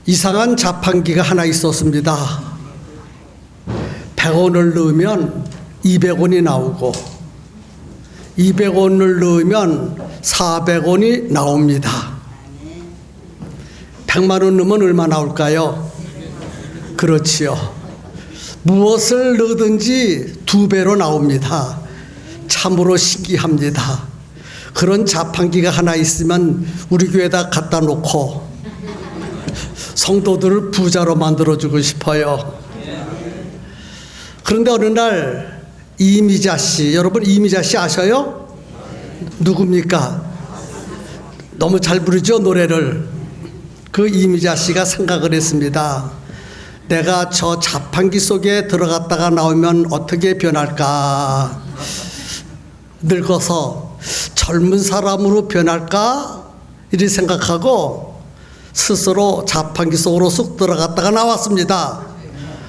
이상한 자판기가 하나 있었습니다. 100원을 넣으면 200원이 나오고 200원을 넣으면 400원이 나옵니다. 100만 원 넣으면 얼마 나올까요? 그렇지요. 무엇을 넣든지 2배로 나옵니다. 참으로 신기합니다. 그런 자판기가 하나 있으면 우리 교회에다 갖다 놓고 성도들을 부자로 만들어주고 싶어요. 그런데 어느 날 이미자 씨, 여러분 이미자 씨 아셔요? 누굽니까? 너무 잘 부르죠, 노래를. 그 이미자 씨가 생각을 했습니다. 내가 저 자판기 속에 들어갔다가 나오면 어떻게 변할까? 늙어서 젊은 사람으로 변할까? 이렇게 생각하고 스스로 자판기 속으로 쑥 들어갔다가 나왔습니다.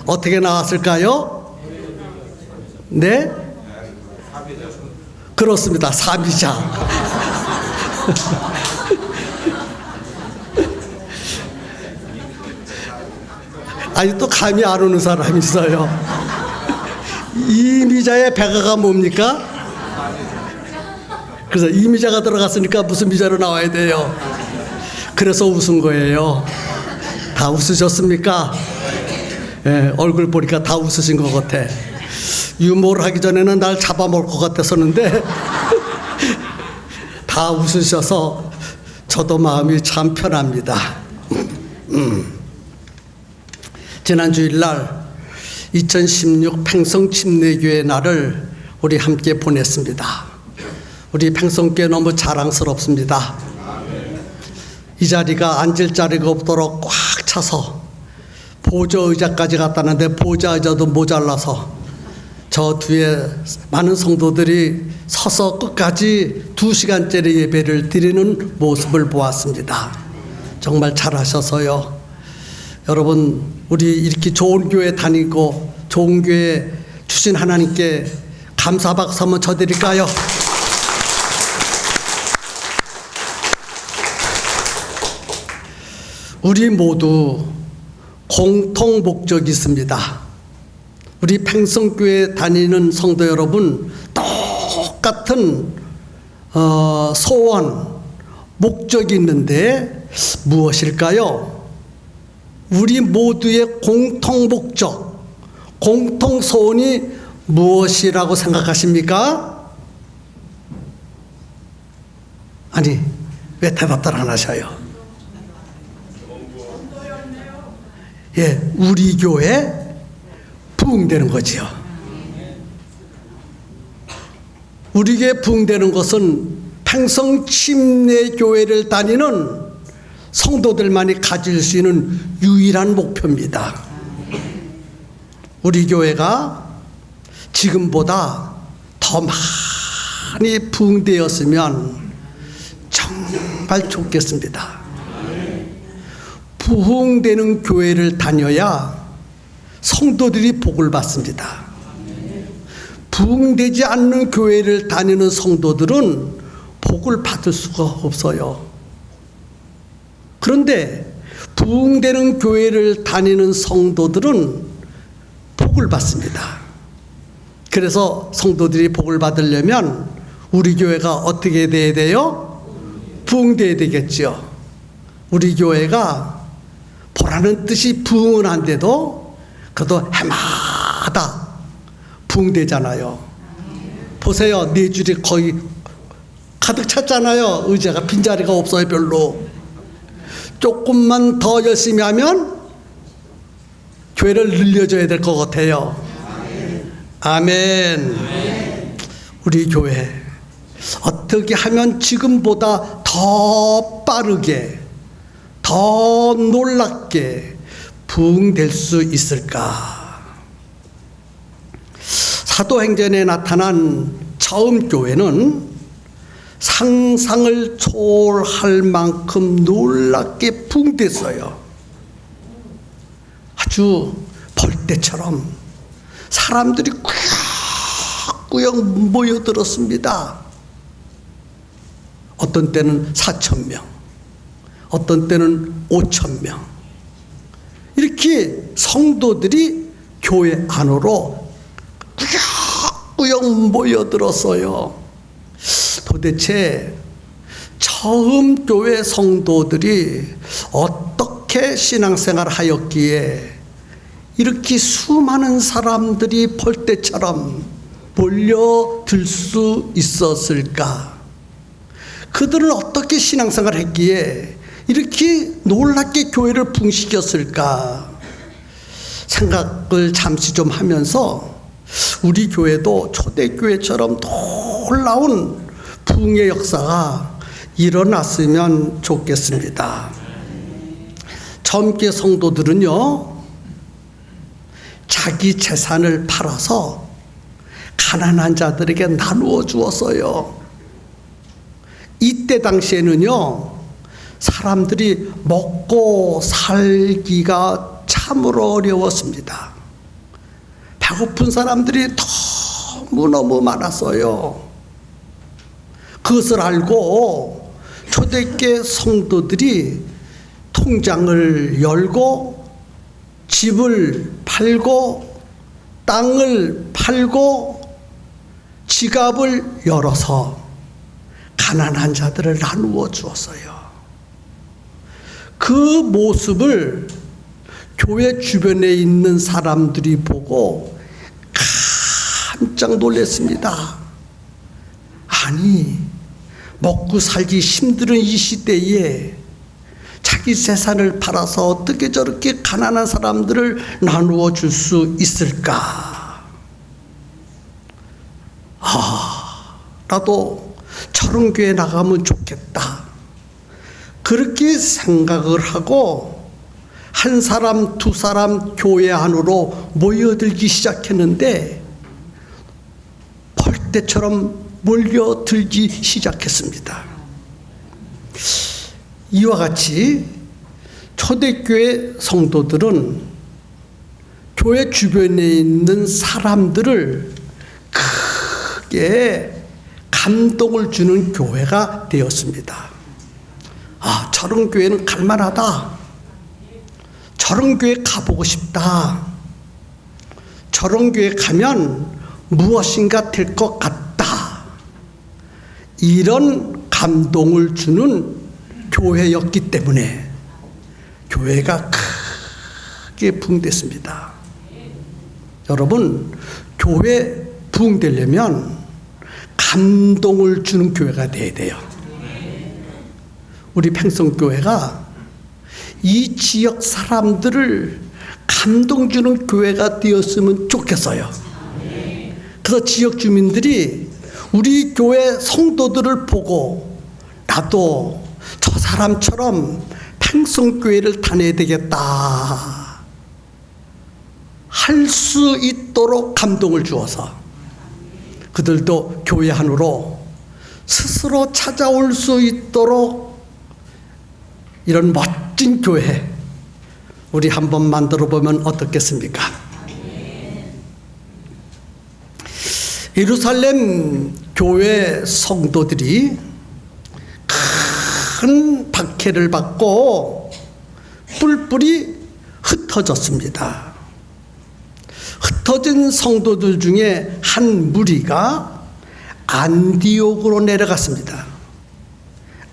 어떻게 나왔을까요? 네? 그렇습니다. 사비자. 아니 또 감이 안 오는 사람이 있어요. 이미자의 배가가 뭡니까? 그래서 이미자가 들어갔으니까 무슨 미자로 나와야 돼요? 그래서 웃은 거예요. 다 웃으셨습니까? 예, 얼굴 보니까 다 웃으신 것 같아. 유머를 하기 전에는 날 잡아먹을 것 같았었는데 다 웃으셔서 저도 마음이 참 편합니다. 지난 주일날 2016 팽성침례교회 날을 우리 함께 보냈습니다. 우리 팽성교회 너무 자랑스럽습니다. 이 자리가 앉을 자리가 없도록 꽉 차서 보좌 의자까지 갔다는데 보좌 의자도 모자라서 저 뒤에 많은 성도들이 서서 끝까지 2시간짜리 예배를 드리는 모습을 보았습니다. 정말 잘하셔서요. 여러분 우리 이렇게 좋은 교회 다니고 좋은 교회 주신 하나님께 감사 박수 한번 쳐드릴까요? 우리 모두 공통 목적이 있습니다. 우리 팽성교회 다니는 성도 여러분 똑같은 소원, 목적이 있는데 무엇일까요? 우리 모두의 공통 목적, 공통 소원이 무엇이라고 생각하십니까? 아니, 왜 대답들 안 하셔요? 예, 우리 교회 부흥되는 거지요. 우리 교회 부흥되는 것은 팽성침례교회를 다니는 성도들만이 가질 수 있는 유일한 목표입니다. 우리 교회가 지금보다 더 많이 부흥되었으면 정말 좋겠습니다. 부흥되는 교회를 다녀야 성도들이 복을 받습니다. 부흥되지 않는 교회를 다니는 성도들은 복을 받을 수가 없어요. 그런데 부흥되는 교회를 다니는 성도들은 복을 받습니다. 그래서 성도들이 복을 받으려면 우리 교회가 어떻게 돼야 돼요? 부흥돼야 되겠죠. 우리 교회가 보라는 뜻이 부흥은 안 돼도 그래도 해마다 부흥되잖아요. 보세요. 네 줄이 거의 가득 찼잖아요. 의자가 빈자리가 없어요. 별로. 조금만 더 열심히 하면 교회를 늘려줘야 될 것 같아요. 아멘. 우리 교회 어떻게 하면 지금보다 더 빠르게 더 놀랍게 부흥될 수 있을까? 사도행전에 나타난 처음 교회는 상상을 초월할 만큼 놀랍게 부흥됐어요. 아주 벌떼처럼 사람들이 꾸역꾸역 모여들었습니다. 어떤 때는 4,000명, 어떤 때는 5,000명. 이렇게 성도들이 교회 안으로 꾸역꾸역 모여들었어요. 도대체 처음 교회 성도들이 어떻게 신앙생활을 하였기에 이렇게 수많은 사람들이 벌떼처럼 몰려들 수 있었을까? 그들은 어떻게 신앙생활을 했기에 이렇게 놀랍게 교회를 붕시켰을까? 생각을 잠시 좀 하면서 우리 교회도 초대교회처럼 놀라운 부흥의 역사가 일어났으면 좋겠습니다. 젊게 성도들은요, 자기 재산을 팔아서 가난한 자들에게 나누어 주었어요. 이때 당시에는요, 사람들이 먹고 살기가 참으로 어려웠습니다. 배고픈 사람들이 너무너무 많았어요. 그것을 알고 초대교회 성도들이 통장을 열고 집을 팔고 땅을 팔고 지갑을 열어서 가난한 자들을 나누어 주었어요. 그 모습을 교회 주변에 있는 사람들이 보고 깜짝 놀랐습니다. 아니, 먹고 살기 힘든 이 시대에 자기 재산을 팔아서 어떻게 저렇게 가난한 사람들을 나누어 줄 수 있을까? 나도 저런 교회 나가면 좋겠다. 그렇게 생각을 하고 한 사람, 두 사람 교회 안으로 모여들기 시작했는데 벌떼처럼 몰려들기 시작했습니다. 이와 같이 초대교회 성도들은 교회 주변에 있는 사람들을 크게 감동을 주는 교회가 되었습니다. 저런 교회는 갈만하다. 저런 교회 가보고 싶다. 저런 교회 가면 무엇인가 될 것 같다. 이런 감동을 주는 교회였기 때문에 교회가 크게 부흥됐습니다. 여러분, 교회 부흥되려면 감동을 주는 교회가 돼야 돼요. 우리 팽성교회가 이 지역 사람들을 감동 주는 교회가 되었으면 좋겠어요. 그래서 지역 주민들이 우리 교회 성도들을 보고 나도 저 사람처럼 팽성교회를 다녀야 되겠다 할 수 있도록 감동을 주어서 그들도 교회 안으로 스스로 찾아올 수 있도록 이런 멋진 교회 우리 한번 만들어 보면 어떻겠습니까? 예루살렘 교회 성도들이 큰 박해를 받고 뿔뿔이 흩어졌습니다. 흩어진 성도들 중에 한 무리가 안디옥으로 내려갔습니다.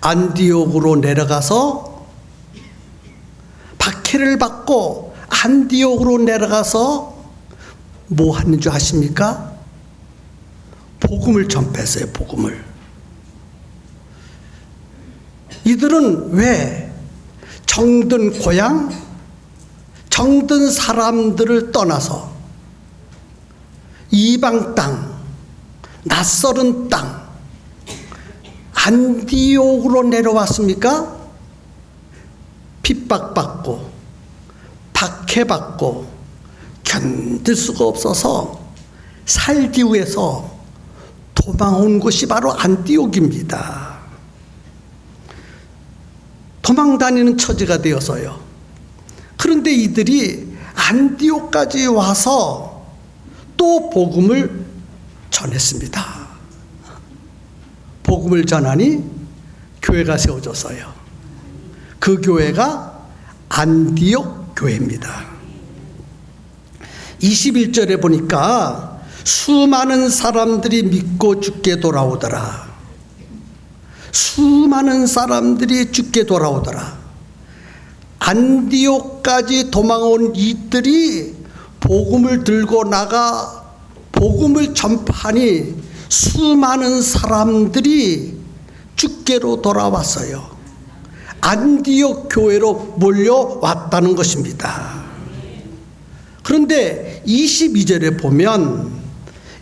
안디옥으로 내려가서 박해를 받고 안디옥으로 내려가서 뭐 하는 줄 아십니까? 복음을 전파했어요. 복음을. 이들은 왜 정든 고향, 정든 사람들을 떠나서 이방 땅, 낯설은 땅, 안디옥으로 내려왔습니까? 핍박받고 박해받고 견딜 수가 없어서 살기 위해서 도망온 곳이 바로 안디옥입니다. 도망다니는 처지가 되어서요. 그런데 이들이 안디옥까지 와서 또 복음을 전했습니다. 복음을 전하니 교회가 세워졌어요. 그 교회가 안디옥 교회입니다. 21절에 보니까 수많은 사람들이 믿고 죽게 돌아오더라. 수많은 사람들이 죽게 돌아오더라. 안디옥까지 도망온 이들이 복음을 들고 나가 복음을 전파하니 수많은 사람들이 죽게로 돌아왔어요. 안디옥 교회로 몰려왔다는 것입니다. 그런데 22절에 보면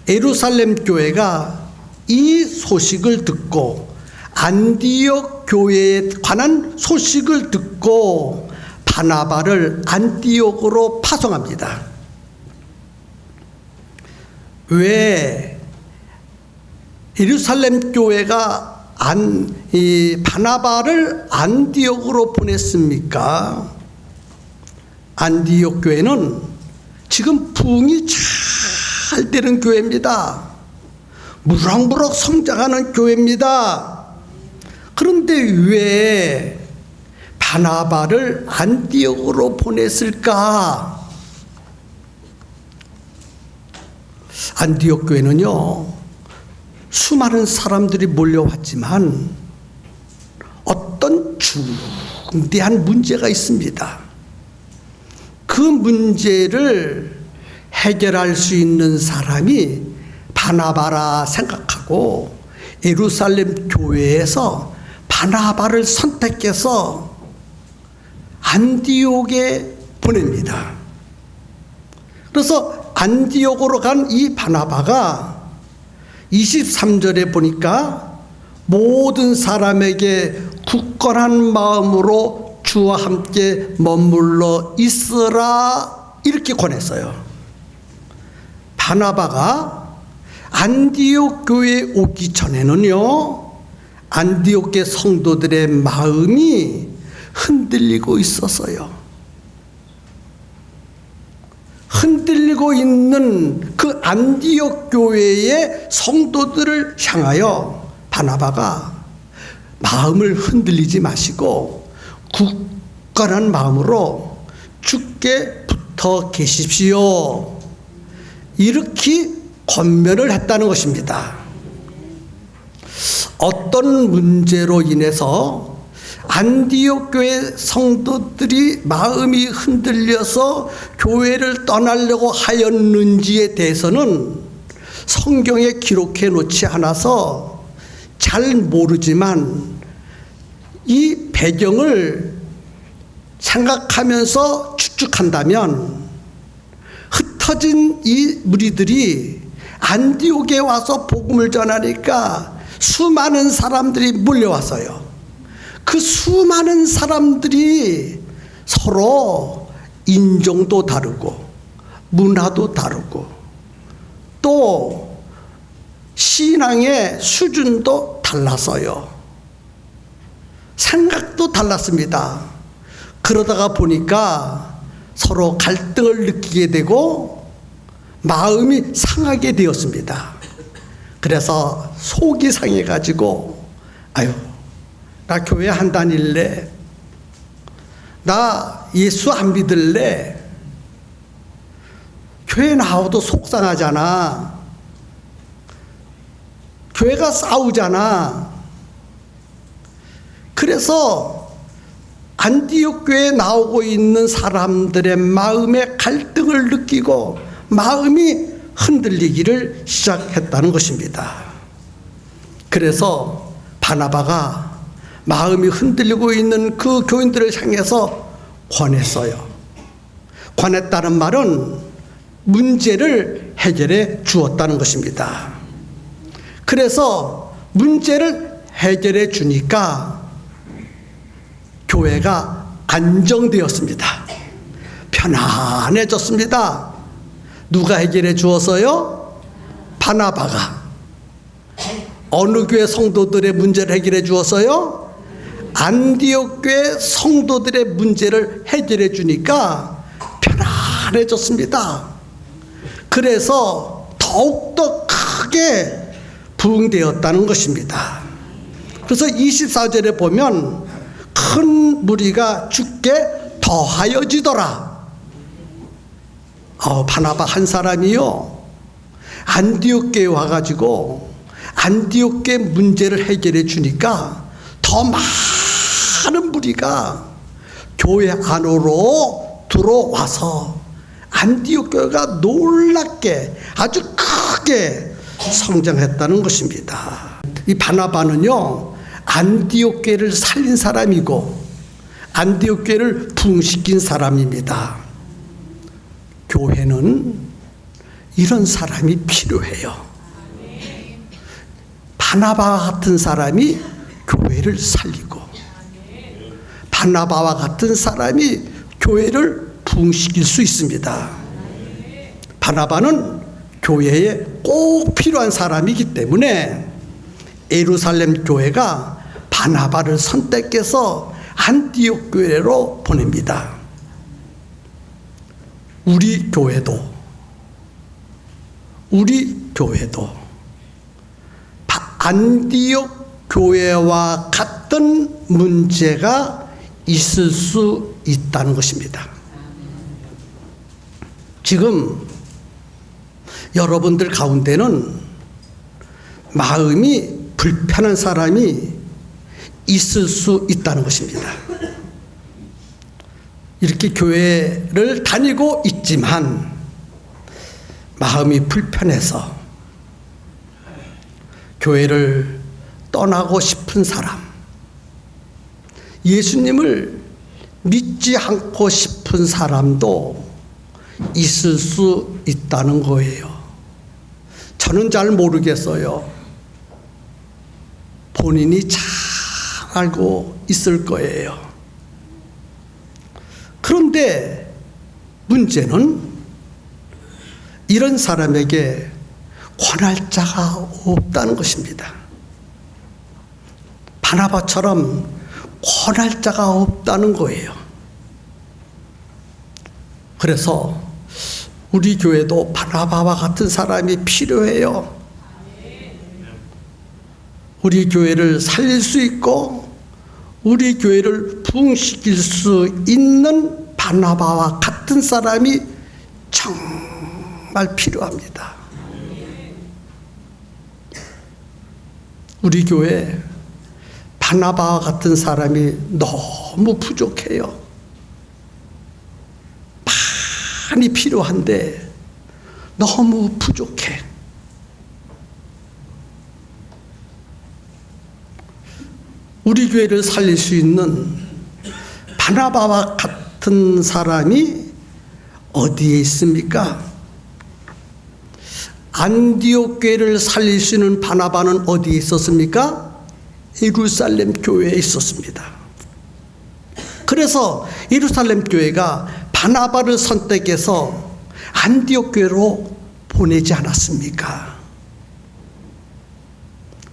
예루살렘 교회가 이 소식을 듣고 안디옥 교회에 관한 소식을 듣고 바나바를 안디옥으로 파송합니다. 왜 예루살렘 교회가 바나바를 안디옥으로 보냈습니까? 안디옥 교회는 지금 부흥이 잘 되는 교회입니다. 무럭무럭 성장하는 교회입니다. 그런데 왜 바나바를 안디옥으로 보냈을까? 안디옥 교회는요, 수많은 사람들이 몰려왔지만 어떤 중대한 문제가 있습니다. 그 문제를 해결할 수 있는 사람이 바나바라 생각하고 예루살렘 교회에서 바나바를 선택해서 안디옥에 보냅니다. 그래서 안디옥으로 간 이 바나바가 23절에 보니까 모든 사람에게 굳건한 마음으로 주와 함께 머물러 있으라 이렇게 권했어요. 바나바가 안디옥 교회에 오기 전에는요, 안디옥의 성도들의 마음이 흔들리고 있었어요. 흔들리고 있는 그 안디옥 교회의 성도들을 향하여 바나바가 마음을 흔들리지 마시고 굳건한 마음으로 주께 붙어 계십시오, 이렇게 권면을 했다는 것입니다. 어떤 문제로 인해서 안디옥 교회 성도들이 마음이 흔들려서 교회를 떠나려고 하였는지에 대해서는 성경에 기록해 놓지 않아서 잘 모르지만 이 배경을 생각하면서 추측한다면 흩어진 이 무리들이 안디옥에 와서 복음을 전하니까 수많은 사람들이 몰려왔어요. 그 수많은 사람들이 서로 인종도 다르고 문화도 다르고 또 신앙의 수준도 달라서요. 생각도 달랐습니다. 그러다가 보니까 서로 갈등을 느끼게 되고 마음이 상하게 되었습니다. 그래서 속이 상해가지고 아유, 나 교회 안 다닐래, 나 예수 안 믿을래, 교회 나와도 속상하잖아, 교회가 싸우잖아. 그래서 안디옥 교회에 나오고 있는 사람들의 마음에 갈등을 느끼고 마음이 흔들리기를 시작했다는 것입니다. 그래서 바나바가 마음이 흔들리고 있는 그 교인들을 향해서 권했어요. 권했다는 말은 문제를 해결해 주었다는 것입니다. 그래서 문제를 해결해 주니까 교회가 안정되었습니다. 편안해졌습니다. 누가 해결해 주었어요? 바나바가. 어느 교회 성도들의 문제를 해결해 주었어요? 안디옥 교회 성도들의 문제를 해결해 주니까 편안해졌습니다. 그래서 더욱더 크게 부흥되었다는 것입니다. 그래서 24절에 보면 큰 무리가 죽게 더하여지더라. 바나바 한 사람이요, 안디옥교에 와가지고 안디옥교의 문제를 해결해 주니까 더 많은 무리가 교회 안으로 들어와서 안디옥교회가 놀랍게 아주 크게 성장했다는 것입니다. 이 바나바는요, 안디옥교회를 살린 사람이고 안디옥교회를 부흥시킨 사람입니다. 교회는 이런 사람이 필요해요. 바나바와 같은 사람이 교회를 살리고 바나바와 같은 사람이 교회를 부흥시킬 수 있습니다. 바나바는 교회에 꼭 필요한 사람이기 때문에 예루살렘 교회가 바나바를 선택해서 안디옥 교회로 보냅니다. 우리 교회도 안디옥 교회와 같은 문제가 있을 수 있다는 것입니다. 지금 여러분들 가운데는 마음이 불편한 사람이 있을 수 있다는 것입니다. 이렇게 교회를 다니고 있지만 마음이 불편해서 교회를 떠나고 싶은 사람, 예수님을 믿지 않고 싶은 사람도 있을 수 있다는 거예요. 저는 잘 모르겠어요. 본인이 잘 알고 있을 거예요. 그런데 문제는 이런 사람에게 권할 자가 없다는 것입니다. 바나바처럼 권할 자가 없다는 거예요. 그래서 우리 교회도 바나바와 같은 사람이 필요해요. 우리 교회를 살릴 수 있고 우리 교회를 부흥시킬 수 있는 바나바와 같은 사람이 정말 필요합니다. 우리 교회 바나바와 같은 사람이 너무 부족해요. 많이 필요한데 너무 부족해. 우리 교회를 살릴 수 있는 바나바와 같은 사람이 어디에 있습니까? 안디옥 교회를 살릴 수 있는 바나바는 어디에 있었습니까? 예루살렘 교회에 있었습니다. 그래서 예루살렘 교회가 바나바를 선택해서 안디옥 교회로 보내지 않았습니까?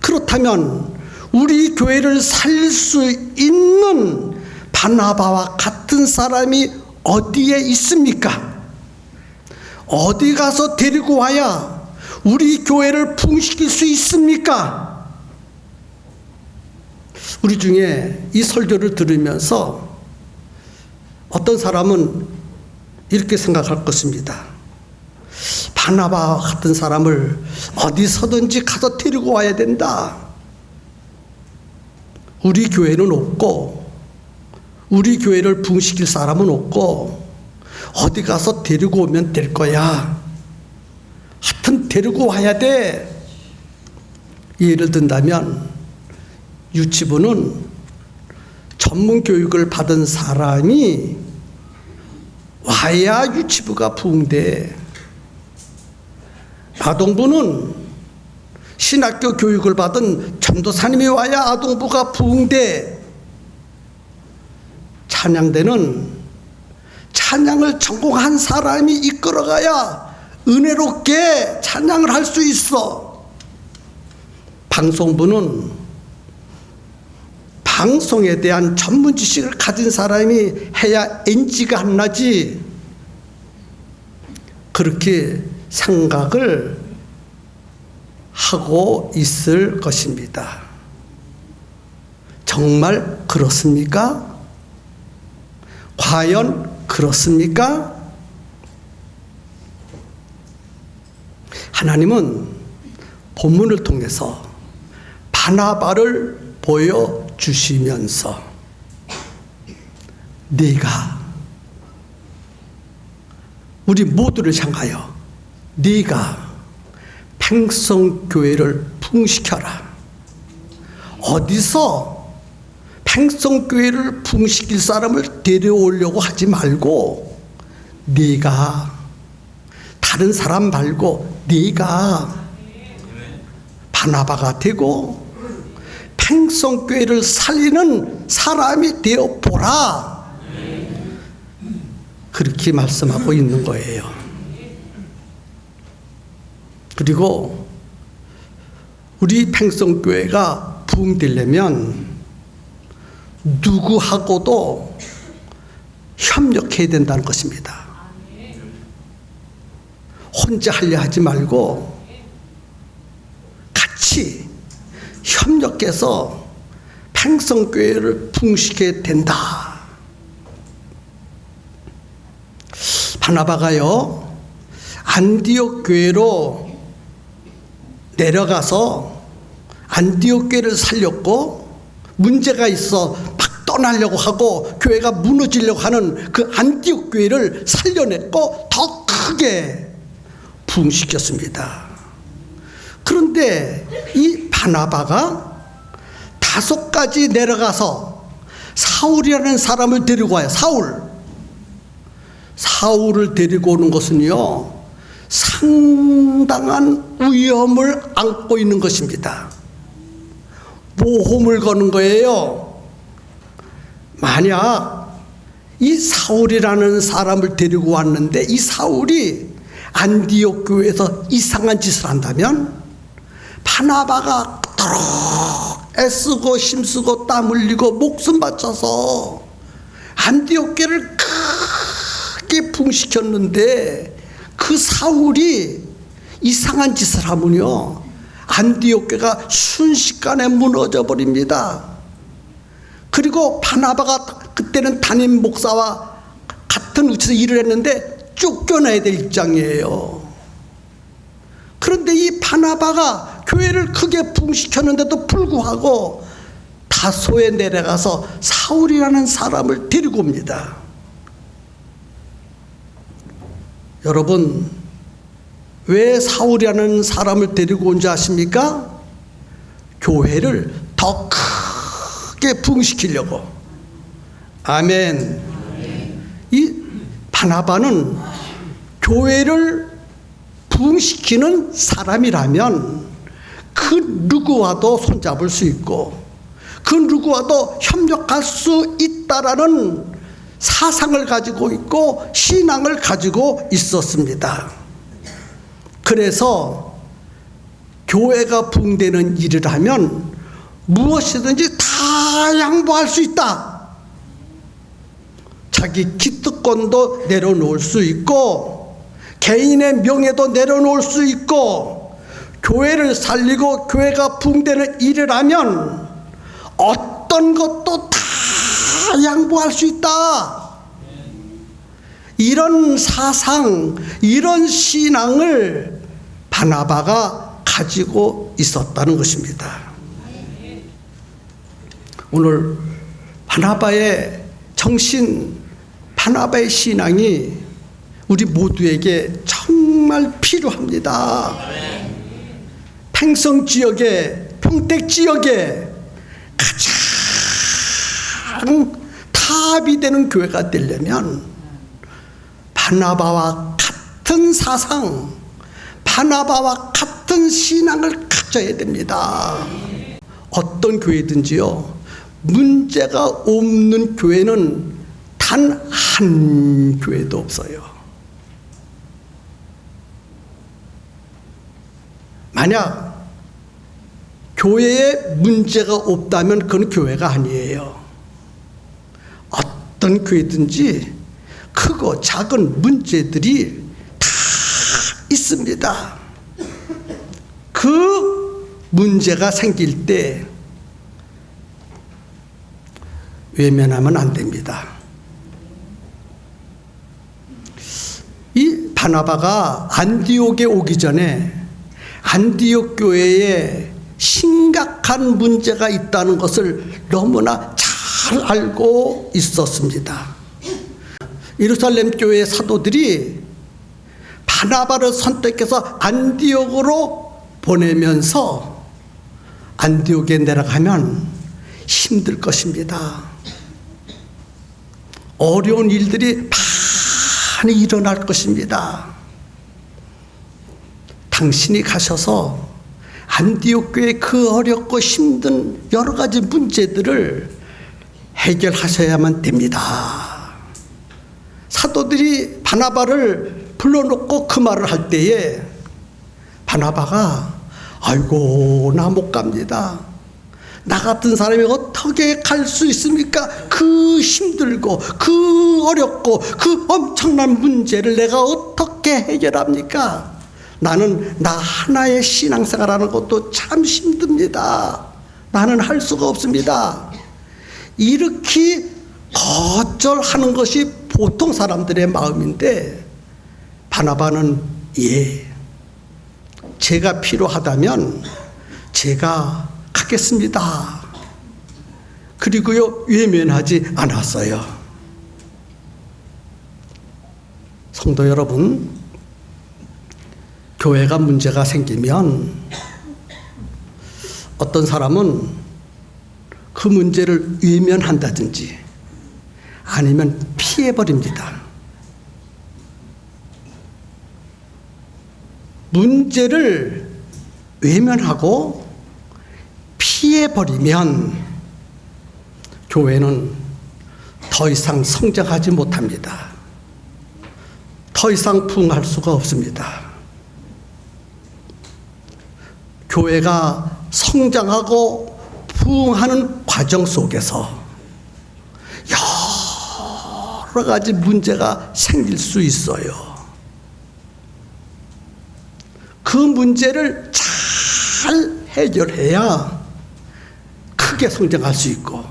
그렇다면 우리 교회를 살릴 수 있는 바나바와 같은 사람이 어디에 있습니까? 어디 가서 데리고 와야 우리 교회를 부흥시킬 수 있습니까? 우리 중에 이 설교를 들으면서 어떤 사람은 이렇게 생각할 것입니다. 바나바와 같은 사람을 어디서든지 가서 데리고 와야 된다. 우리 교회는 없고 우리 교회를 부흥시킬 사람은 없고 어디 가서 데리고 오면 될 거야. 하여튼 데리고 와야 돼. 예를 든다면 유치부는 전문 교육을 받은 사람이 와야 유치부가 부흥돼. 아동부는 신학교 교육을 받은 전도사님이 와야 아동부가 부흥돼. 찬양대는 찬양을 전공한 사람이 이끌어가야 은혜롭게 찬양을 할 수 있어. 방송부는 방송에 대한 전문 지식을 가진 사람이 해야 NG가 안 나지. 그렇게 생각을 하고 있을 것입니다. 정말 그렇습니까? 과연 그렇습니까? 하나님은 본문을 통해서 바나바를 보여주시면서 네가 우리 모두를 향하여 네가 팽성교회를 부흥시켜라. 어디서 팽성교회를 부흥시킬 사람을 데려오려고 하지 말고 네가 다른 사람 말고 네가 바나바가 되고 팽성교회를 살리는 사람이 되어보라. 그렇게 말씀하고 있는 거예요. 그리고 우리 팽성교회가 부흥되려면 누구하고도 협력해야 된다는 것입니다. 혼자 하려 하지 말고 같이 협력해서 팽성교회를 부흥시켜야 된다. 바나바가요, 안디옥 교회로 내려가서 안디옥 교회를 살렸고, 문제가 있어 막 떠나려고 하고 교회가 무너지려고 하는 그 안디옥 교회를 살려냈고 더 크게 부흥시켰습니다. 그런데 이 바나바가 5가지 내려가서 사울이라는 사람을 데리고 와요. 사울을 데리고 오는 것은요, 상당한 위험을 안고 있는 것입니다. 모험을 거는 거예요. 만약 이 사울이라는 사람을 데리고 왔는데 이 사울이 안디옥 교회에서 이상한 짓을 한다면 바나바가 그토록 애쓰고 힘쓰고 땀 흘리고 목숨 바쳐서 안디옥 교회를 크게 부흥시켰는데 그 사울이 이상한 짓을 하면요, 안디옥 교회가 순식간에 무너져 버립니다. 그리고 바나바가 그때는 담임 목사와 같은 위치에서 일을 했는데 쫓겨나야 될 입장이에요. 그런데 이 바나바가 교회를 크게 부흥시켰는데도 불구하고 다소에 내려가서 사울이라는 사람을 데리고 옵니다. 여러분, 왜 사울이라는 사람을 데리고 온지 아십니까? 교회를 더 크게 부흥시키려고. 아멘. 이 바나바는 교회를 부흥시키는 사람이라면 그 누구와도 손잡을 수 있고 그 누구와도 협력할 수 있다라는 사상을 가지고 있고 신앙을 가지고 있었습니다. 그래서 교회가 부흥되는 일을 하면 무엇이든지 다 양보할 수 있다. 자기 기득권도 내려놓을 수 있고 개인의 명예도 내려놓을 수 있고 교회를 살리고 교회가 부흥되는 일을 하면 어떤 것도 다 양보할 수 있다. 이런 사상, 이런 신앙을 바나바가 가지고 있었다는 것입니다. 오늘 바나바의 정신, 바나바의 신앙이 우리 모두에게 정말 필요합니다. 팽성 지역에, 평택 지역에 가장 탑이 되는 교회가 되려면 바나바와 같은 사상, 바나바와 같은 신앙을 가져야 됩니다. 어떤 교회든지요, 문제가 없는 교회는 단 한 교회도 없어요. 만약 교회에 문제가 없다면 그건 교회가 아니에요. 어떤 교회든지 크고 작은 문제들이 다 있습니다. 그 문제가 생길 때 외면하면 안 됩니다. 이 바나바가 안디옥에 오기 전에 안디옥 교회에 심각한 문제가 있다는 것을 너무나 잘 알고 있었습니다. 예루살렘 교회의 사도들이 바나바를 선택해서 안디옥으로 보내면서 안디옥에 내려가면 힘들 것입니다. 어려운 일들이 많이 일어날 것입니다. 당신이 가셔서 안디옥 교회의 그 어렵고 힘든 여러 가지 문제들을 해결하셔야만 됩니다. 사도들이 바나바를 불러놓고 그 말을 할 때에 바나바가 아이고 나 못 갑니다. 나 같은 사람이 어떻게 갈 수 있습니까? 그 힘들고 그 어렵고 그 엄청난 문제를 내가 어떻게 해결합니까? 나는 나 하나의 신앙생활하는 것도 참 힘듭니다. 나는 할 수가 없습니다. 이렇게 거절하는 것이 보통 사람들의 마음인데 바나바는 예, 제가 필요하다면 제가 가겠습니다. 그리고요 외면하지 않았어요. 성도 여러분, 교회가 문제가 생기면 어떤 사람은 그 문제를 외면한다든지 아니면 피해버립니다. 문제를 외면하고 피해버리면 교회는 더 이상 성장하지 못합니다. 더 이상 부흥할 수가 없습니다. 교회가 성장하고 부흥하는 과정 속에서 여러 가지 문제가 생길 수 있어요. 그 문제를 잘 해결해야 크게 성장할 수 있고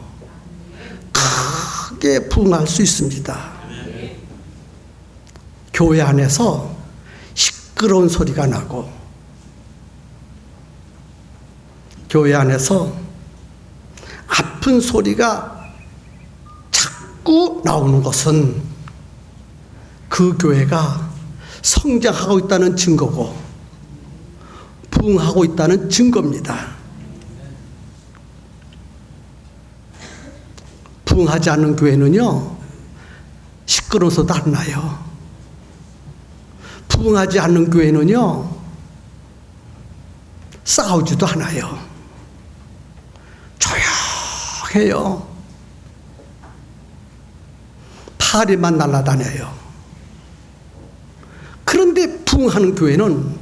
크게 부흥할 수 있습니다. 교회 안에서 시끄러운 소리가 나고 교회 안에서 아픈 소리가 자꾸 나오는 것은 그 교회가 성장하고 있다는 증거고 부흥하고 있다는 증거입니다. 부흥하지 않는 교회는요 시끄러워서도 안 나요. 부흥하지 않는 교회는요 싸우지도 않아요. 조용해요. 파리만 날아다녀요. 그런데 부흥하는 교회는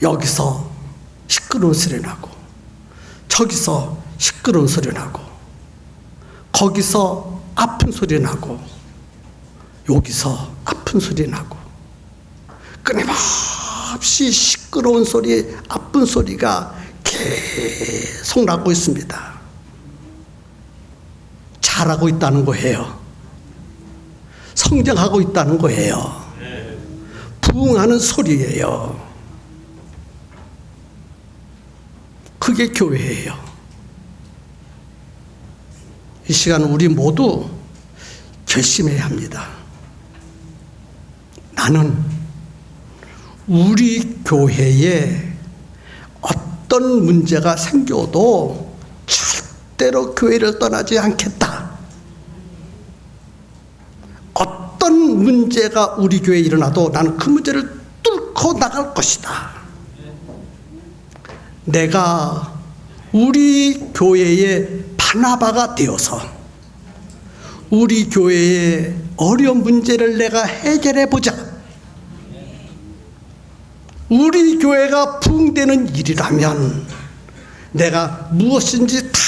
여기서 시끄러운 소리 나고 저기서 시끄러운 소리 나고 거기서 아픈 소리 나고 여기서 아픈 소리 나고 끊임없이 시끄러운 소리, 아픈 소리가 계속 나고 있습니다. 잘하고 있다는 거예요. 성장하고 있다는 거예요. 부흥하는 소리예요. 그게 교회예요. 이 시간 우리 모두 결심해야 합니다. 나는 우리 교회에 어떤 문제가 생겨도 절대로 교회를 떠나지 않겠다. 어떤 문제가 우리 교회에 일어나도 나는 그 문제를 뚫고 나갈 것이다. 내가 우리 교회의 바나바가 되어서 우리 교회의 어려운 문제를 내가 해결해 보자. 우리 교회가 부흥되는 일이라면 내가 무엇인지 다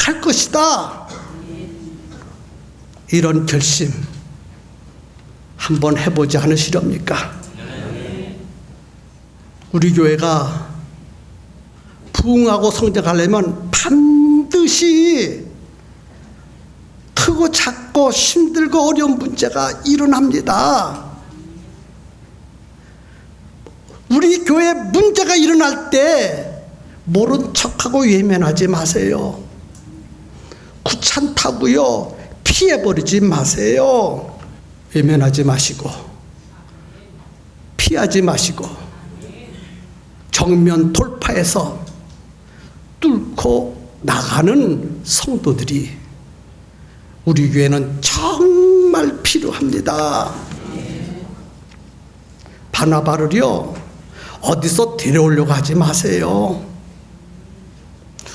할 것이다. 이런 결심 한번 해보지 않으시렵니까? 우리 교회가 부흥하고 성장하려면 반드시 크고 작고 힘들고 어려운 문제가 일어납니다. 우리 우리 교회에 문제가 일어날 때 모른 척하고 외면하지 마세요. 귀찮다고요 피해버리지 마세요. 외면하지 마시고 피하지 마시고 정면 돌파해서 뚫고 나가는 성도들이 우리 교회는 정말 필요합니다. 바나바를요 어디서 데려오려고 하지 마세요.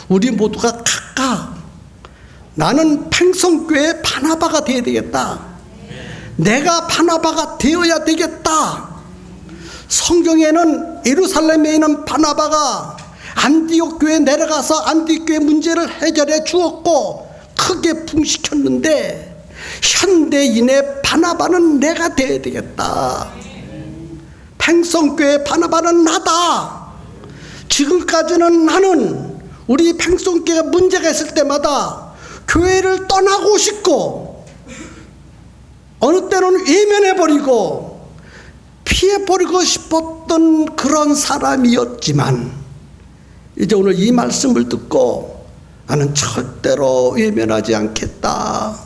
우리 모두가 각각 나는 팽성교회 바나바가 되어야 되겠다. 내가 바나바가 되어야 되겠다. 성경에는 예루살렘에 있는 바나바가 안디옥 교회에 내려가서 안디옥 교회 문제를 해결해 주었고 크게 부흥시켰는데 현대인의 바나바는 내가 되어야 되겠다. 팽성교회 바나바는 나다. 지금까지는 나는 우리 팽성교회가 문제가 있을 때마다 교회를 떠나고 싶고 어느 때는 외면해버리고 피해버리고 싶었던 그런 사람이었지만 이제 오늘 이 말씀을 듣고 나는 절대로 외면하지 않겠다.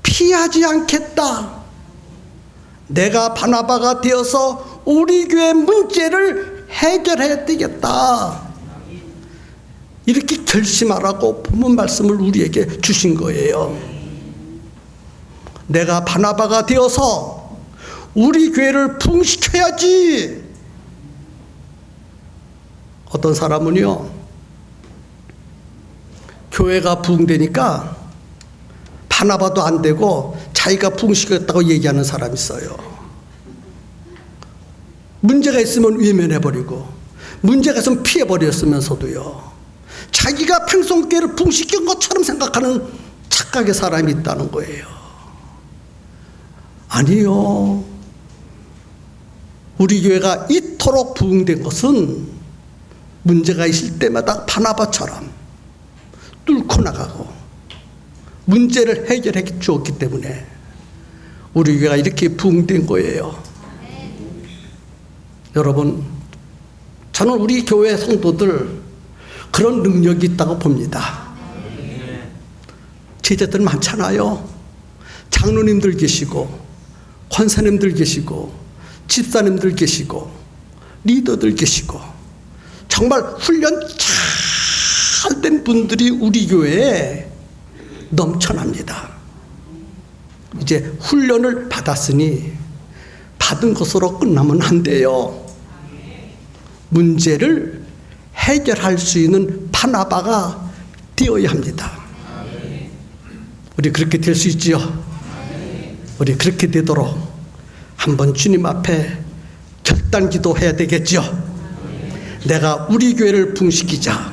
피하지 않겠다. 내가 바나바가 되어서 우리 교회 문제를 해결해야 되겠다. 이렇게 결심하라고 본문 말씀을 우리에게 주신 거예요. 내가 바나바가 되어서 우리 교회를 부흥시켜야지. 어떤 사람은요 교회가 부흥되니까 바나바도 안 되고 자기가 부흥시켰다고 얘기하는 사람이 있어요. 문제가 있으면 외면해버리고 문제가 있으면 피해버렸으면서도요 자기가 팽성교회를 부흥시킨 것처럼 생각하는 착각의 사람이 있다는 거예요. 아니요. 우리 교회가 이토록 부흥된 것은 문제가 있을 때마다 바나바처럼 뚫고 나가고 문제를 해결해 주었기 때문에 우리 교회가 이렇게 부흥된 거예요. 여러분, 저는 우리 교회 성도들 그런 능력이 있다고 봅니다. 제자들 많잖아요. 장로님들 계시고 권사님들 계시고 집사님들 계시고 리더들 계시고 정말 훈련 잘된 분들이 우리 교회에 넘쳐납니다. 이제 훈련을 받았으니 받은 것으로 끝나면 안 돼요. 문제를 해결할 수 있는 바나바가 되어야 합니다. 우리 그렇게 될 수 있지요? 우리 그렇게 되도록 한번 주님 앞에 결단 기도해야 되겠죠? 내가 우리 교회를 부흥시키자.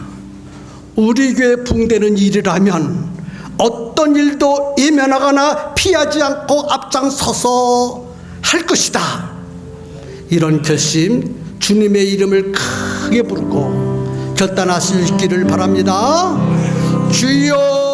우리 교회 부흥되는 일이라면 어떤 일도 외면하거나 피하지 않고 앞장서서 할 것이다. 이런 결심 주님의 이름을 크게 부르고 결단하시기를 바랍니다. 주여